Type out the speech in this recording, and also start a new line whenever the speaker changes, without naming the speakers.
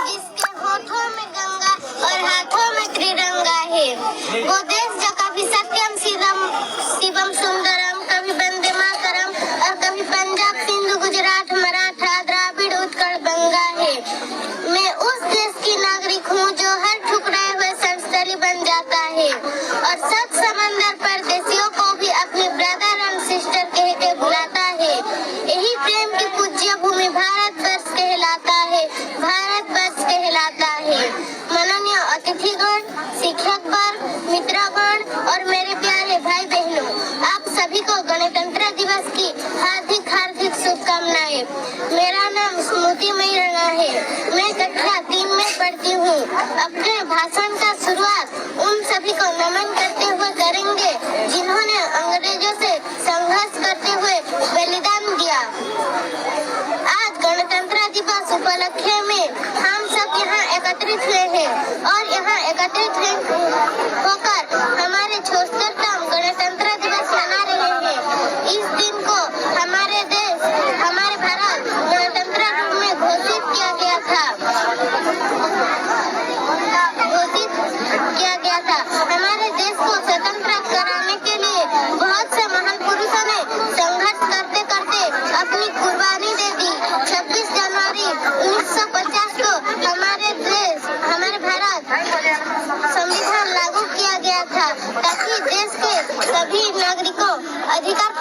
जिसके होठों में गंगा और हाथों में त्रिरंगा है। वो देश जो कभी सत्यम शिवम सुंदरम, कभी वंदे मातरम और कभी पंजाब सिंधु गुजरात मराठा द्राविड़ उत्कल बंगा है। मैं उस देश की नागरिक हूँ जो हर ठुकराए हुए संस्थली बन जाता है और सब समंदर परदेशियों को भी अपने ब्रदर एंड सिस्टर कह के बुलाता है। यही प्रेम की पूज्य भूमि भारतवर्ष कहलाता है, भारतवर्ष कहलाता है। माननीय अतिथिगण, शिक्षकगण, मित्रगण और मेरे प्यारे भाई बहनों, आप सभी को गणतंत्र दिवस की हार्दिक हार्दिक शुभकामनाएं। मेरा नाम स्मृतिमयी राणा है। मैं कक्षा 3 में पढ़ती हूँ। अपने भाषण का शुरुआत उन सभी को नमन करते हुए करेंगे जिन्होंने अंग्रेजों से संघर्ष करते हुए बलिदान दिया। आज गणतंत्र दिवस उपलक्ष्य में हम सब यहाँ एकत्रित हुए हैं और यहाँ एकत्रित होकर हमारे 76वां गणतंत्र दिवस मना रहे हैं। इस दिन को हमारे देश, हमारे भारत गणतंत्र रूप में घोषित किया गया था। हमारे देश को स्वतंत्र कराने के लिए बहुत से महान पुरुषों ने संघर्ष करते करते अपनी कुर्बानी दे दी। 26 जनवरी 1950 को हमारे देश, हमारे भारत संविधान लागू किया गया था ताकि देश के सभी नागरिकों अधिकार